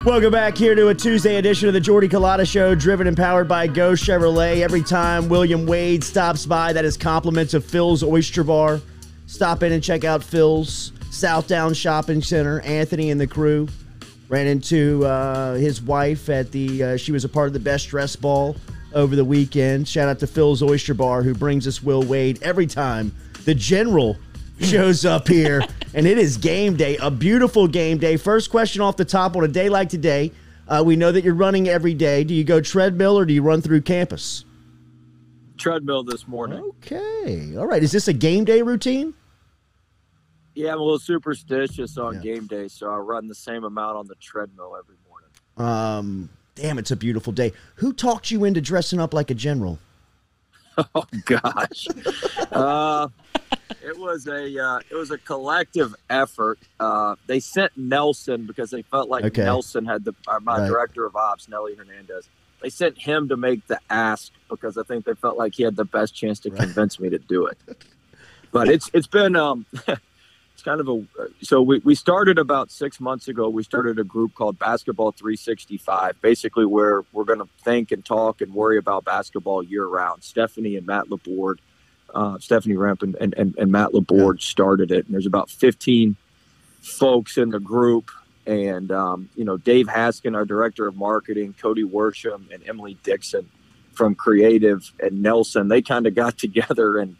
Welcome back here to a Tuesday edition of the Jordy Culotta Show, driven and powered by Go Chevrolet. Every time William Wade stops by, that is compliments of Phil's Oyster Bar. Stop in and check out Phil's Southdown Shopping Center. Anthony and the crew ran into his wife at she was a part of the Best Dress Ball over the weekend. Shout out to Phil's Oyster Bar, who brings us Will Wade every time the General shows up here, and it is game day, a beautiful game day. First question off the top, on a day like today, we know that you're running every day. Do you go treadmill or do you run through campus? Treadmill this morning. Okay. All right. Is this a game day routine? Yeah, I'm a little superstitious on game day, so I run the same amount on the treadmill every morning. Damn, it's a beautiful day. Who talked you into dressing up like a general? Oh, gosh. It was a collective effort. They sent Nelson because they felt like Nelson had my director of ops, Nelly Hernandez. They sent him to make the ask because I think they felt like he had the best chance to convince me to do it. But it's been it's kind of so we started about 6 months ago. We started a group called Basketball 365, basically where we're going to think and talk and worry about basketball year round. Stephanie and Matt Laborde. Stephanie Remp and Matt Laborde started it, and there's about 15 folks in the group. And Dave Haskin, our director of marketing, Cody Worsham, and Emily Dixon from Creative, and Nelson, they kind of got together and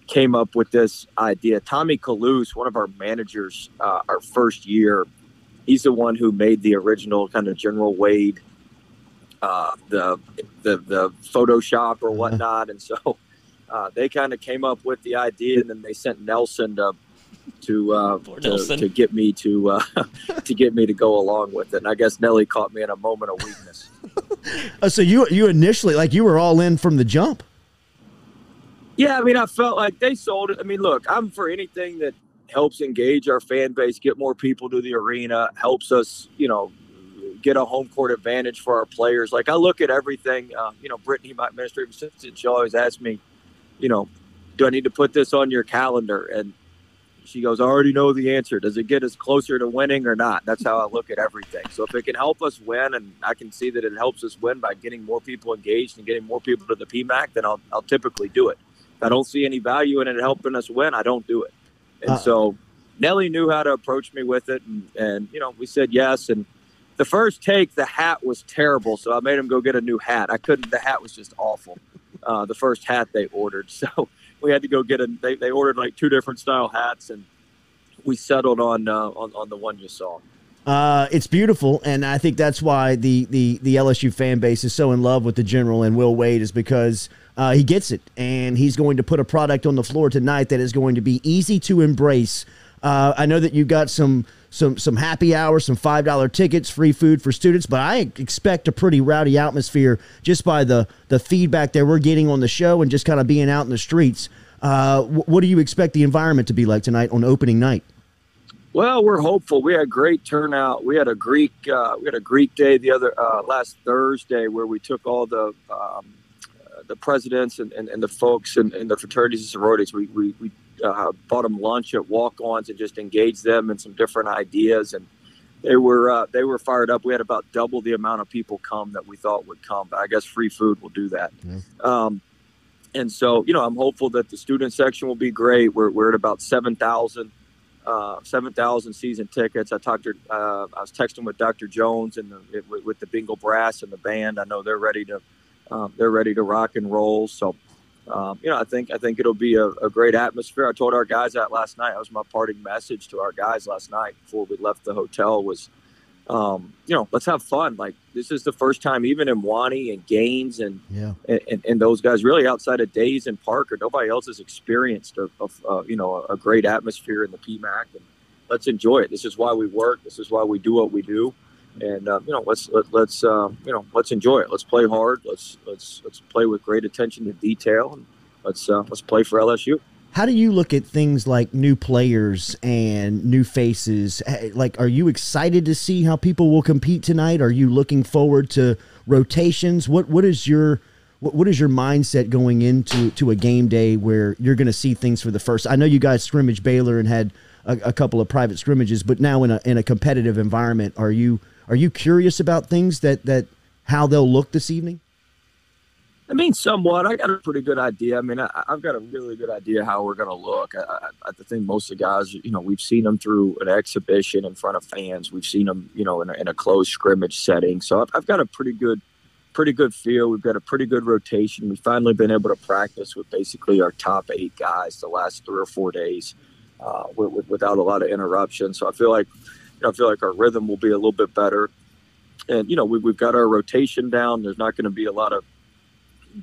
came up with this idea. Tommy Kalous, one of our managers, our first year, he's the one who made the original kind of General Wade, the Photoshop or whatnot, and so. They kind of came up with the idea, and then they sent Nelson to get me to go along with it. And I guess Nelly caught me in a moment of weakness. So you initially, you were all in from the jump. Yeah, I mean, I felt like they sold it. I mean, look, I'm for anything that helps engage our fan base, get more people to the arena, helps us, get a home court advantage for our players. Like, I look at everything. Brittany, my administrative assistant, she always asks me, do I need to put this on your calendar? And she goes, I already know the answer. Does it get us closer to winning or not? That's how I look at everything. So if it can help us win, and I can see that it helps us win by getting more people engaged and getting more people to the PMAC, then I'll typically do it. If I don't see any value in it helping us win, I don't do it. And so Nelly knew how to approach me with it. And we said yes. And the first take, the hat was terrible. So I made him go get a new hat. The hat was just awful. The first hat they ordered. So we had to go get they ordered like 2 different style hats, and we settled on the one you saw. It's beautiful, and I think that's why the LSU fan base is so in love with the General and Will Wade, is because he gets it, and he's going to put a product on the floor tonight that is going to be easy to embrace. I know that you got some happy hours, some $5 tickets, free food for students, but I expect a pretty rowdy atmosphere just by the feedback that we're getting on the show and just kind of being out in the streets. What do you expect the environment to be like tonight on opening night? Well, we're hopeful. We had great turnout. We had a Greek day last Thursday where we took all the presidents and the folks and the fraternities and sororities. We bought them lunch at walk-ons and just engaged them in some different ideas, and they were fired up. We had about double the amount of people come that we thought would come, but I guess free food will do that. Yeah. And so, I'm hopeful that the student section will be great. We're at about 7,000 season tickets. I was texting with Dr. Jones and with the Bingo Brass and the band. I know they're ready to rock and roll. So. I think it'll be a great atmosphere. I told our guys that last night. That was my parting message to our guys last night before we left the hotel was, let's have fun. Like, this is the first time, even in Wani and Gaines and those guys, really outside of Days and Parker, nobody else has experienced a great atmosphere in the PMAC. And let's enjoy it. This is why we work. This is why we do what we do. And let's enjoy it. Let's play hard. Let's play with great attention to detail, and let's play for LSU. How do you look at things like new players and new faces? Like, are you excited to see how people will compete tonight? Are you looking forward to rotations? What is your mindset going into a game day where you're going to see things for the first? I know you guys scrimmaged Baylor and had a couple of private scrimmages, but now in a competitive environment, are you Are you curious about things that how they'll look this evening? I mean, somewhat. I got a pretty good idea. I mean, I've got a really good idea how we're going to look. I think most of the guys, we've seen them through an exhibition in front of fans. We've seen them, in a closed scrimmage setting. So I've got a pretty good feel. We've got a pretty good rotation. We've finally been able to practice with basically our top 8 guys the last 3 or 4 days without a lot of interruption. So I feel like our rhythm will be a little bit better. And, we've got our rotation down. There's not going to be a lot of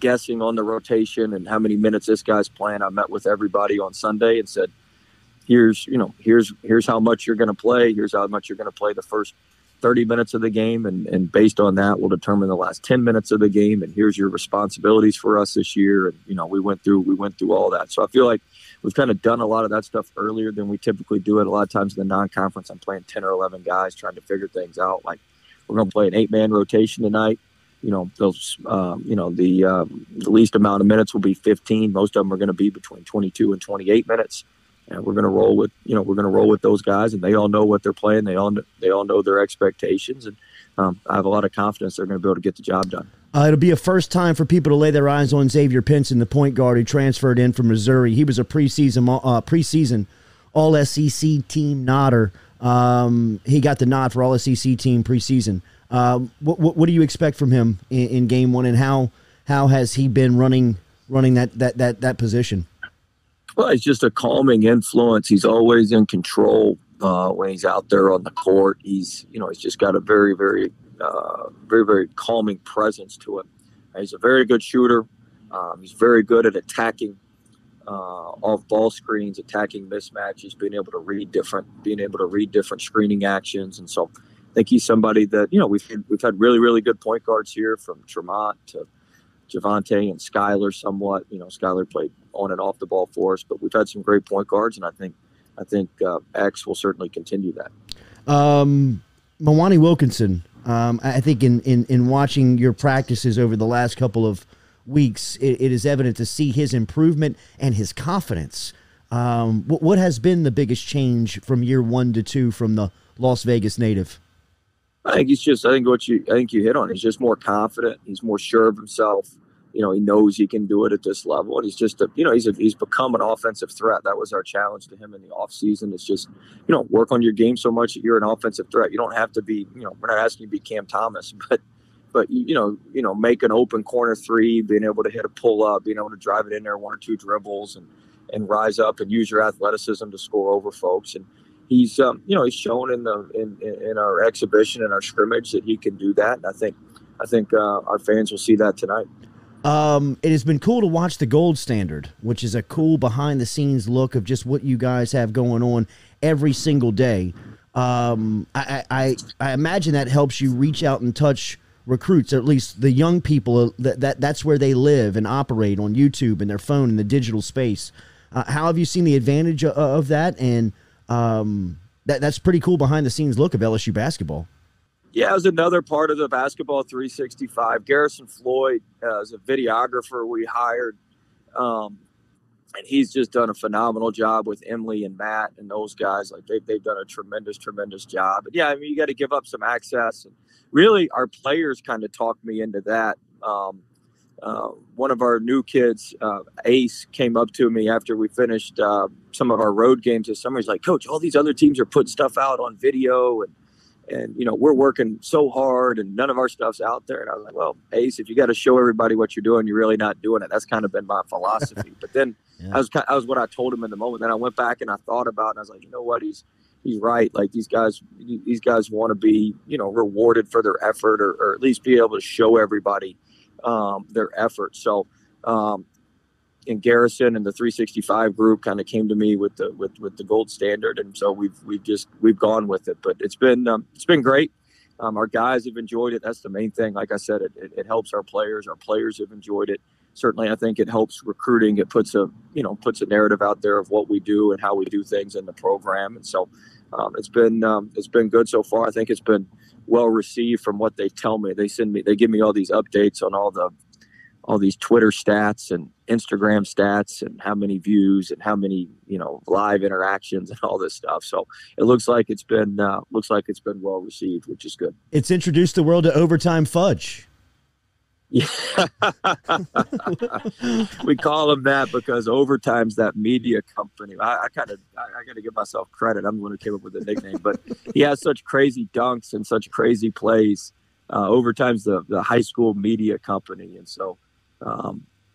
guessing on the rotation and how many minutes this guy's playing. I met with everybody on Sunday and said, here's how much you're going to play. Here's how much you're going to play the first 30 minutes of the game. And based on that, we'll determine the last 10 minutes of the game. And here's your responsibilities for us this year. And, we went through all that. So I feel like we've kind of done a lot of that stuff earlier than we typically do it. A lot of times in the non-conference, I'm playing 10 or 11 guys trying to figure things out. Like, we're going to play an 8-man rotation tonight. The least amount of minutes will be 15. Most of them are going to be between 22 and 28 minutes. And we're going to roll with those guys, and they all know what they're playing. They all know their expectations, and I have a lot of confidence they're going to be able to get the job done. It'll be a first time for people to lay their eyes on Xavier Pinson, the point guard who transferred in from Missouri. He was a preseason All-SEC team nodder. He got the nod for All-SEC team preseason. What do you expect from him in game one, and how has he been running that position? Well, he's just a calming influence. He's always in control when he's out there on the court. He's just got a very, very, very, very calming presence to him. He's a very good shooter. He's very good at attacking off ball screens, attacking mismatches, being able to read different screening actions, and so I think he's somebody that, we've had really, really good point guards here, from Tremont to Javante and Skyler somewhat. Skyler played on and off the ball for us, but we've had some great point guards, and I think X will certainly continue that. Mwani Wilkinson, I think in watching your practices over the last couple of weeks, it is evident to see his improvement and his confidence. What has been the biggest change from year 1 to 2 from the Las Vegas native? I think you hit on. He's just more confident. He's more sure of himself. He knows he can do it at this level, and he's just he's become an offensive threat. That was our challenge to him in the offseason. It's just work on your game so much that you're an offensive threat. You don't have to be. We're not asking you to be Cam Thomas, but make an open corner 3, being able to hit a pull up, being able to drive it in there 1 or 2 dribbles, and rise up and use your athleticism to score over folks. And he's shown in our exhibition and our scrimmage that he can do that. And I think our fans will see that tonight. It has been cool to watch the Gold Standard, which is a cool behind the scenes look of just what you guys have going on every single day. I imagine that helps you reach out and touch recruits, or at least the young people. That's where they live and operate, on YouTube and their phone in the digital space. How have you seen the advantage of that? And that's pretty cool behind the scenes look of LSU basketball. Yeah, it was another part of the Basketball 365. Garrison Floyd is a videographer we hired, and he's just done a phenomenal job with Emily and Matt and those guys. Like, they've done a tremendous job. But yeah, I mean, you got to give up some access. And really, our players kind of talked me into that. One of our new kids, Ace, came up to me after we finished some of our road games this summer. He's like, "Coach, all these other teams are putting stuff out on video, and we're working so hard, and none of our stuff's out there." And I was like, "Well, Ace, if you got to show everybody what you're doing, you're really not doing it." That's kind of been my philosophy. But then that was what I told him in the moment. Then I went back and I thought about it, and I was like, you know what? He's right. Like, these guys want to be, rewarded for their effort, or at least be able to show everybody their effort. So, and Garrison and the 365 group kind of came to me with the Gold Standard, and so we've gone with it. But it's been great. Our guys have enjoyed it. That's the main thing. Like I said, it helps our players. Our players have enjoyed it. Certainly, I think it helps recruiting. It puts a narrative out there of what we do and how we do things in the program. And so it's been good so far. I think it's been well received from what they tell me. They give me all these updates on all the all these Twitter stats and Instagram stats and how many views and how many, live interactions and all this stuff. So it looks like it's been well received, which is good. It's introduced the world to overtime fudge. Yeah. We call him that because Overtime's that media company. I got to give myself credit. I'm the one who came up with the nickname, but he has such crazy dunks and such crazy plays. Overtime's the high school media company. And so,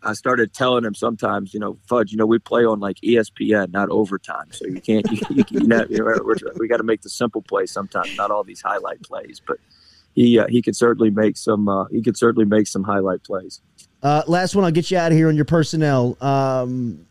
I started telling him sometimes, Fudge, we play on like ESPN, not Overtime. So you can't, we got to make the simple plays sometimes, not all these highlight plays, but he could certainly make some highlight plays. Last one, I'll get you out of here on your personnel.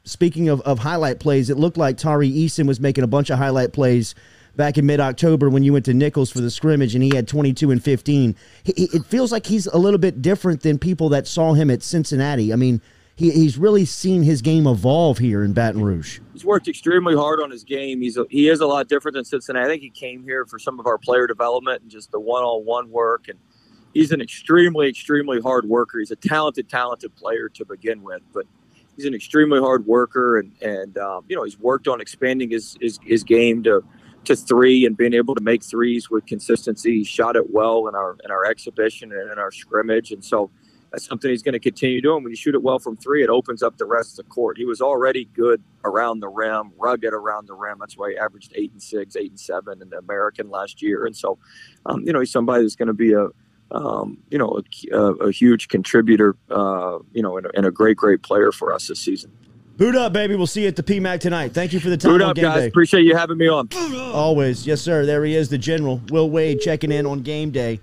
Speaking of highlight plays, it looked like Tari Eason was making a bunch of highlight plays back in mid-October when you went to Nichols for the scrimmage, and he had 22 and 15. It feels like he's a little bit different than people that saw him at Cincinnati. I mean, he's really seen his game evolve here in Baton Rouge. He's worked extremely hard on his game. He is a lot different than Cincinnati. I think he came here for some of our player development and just the one-on-one work, and he's an extremely, extremely hard worker. He's a talented player to begin with, but he's an extremely hard worker, and he's worked on expanding his game to three and being able to make threes with consistency. He shot it well in our exhibition and in our scrimmage. And so that's something he's going to continue doing. When you shoot it well from three, it opens up the rest of the court. He was already good around the rim, rugged around the rim. That's why he averaged 8 and 6, 8 and 7 in the American last year. And so, he's somebody that's going to be a huge contributor, and a great player for us this season. Boot up, baby. We'll see you at the PMAC tonight. Thank you for the time. Boot on up, game guys. day. Appreciate you having me on. Always. Yes, sir. There he is, the General. Will Wade checking in on game day.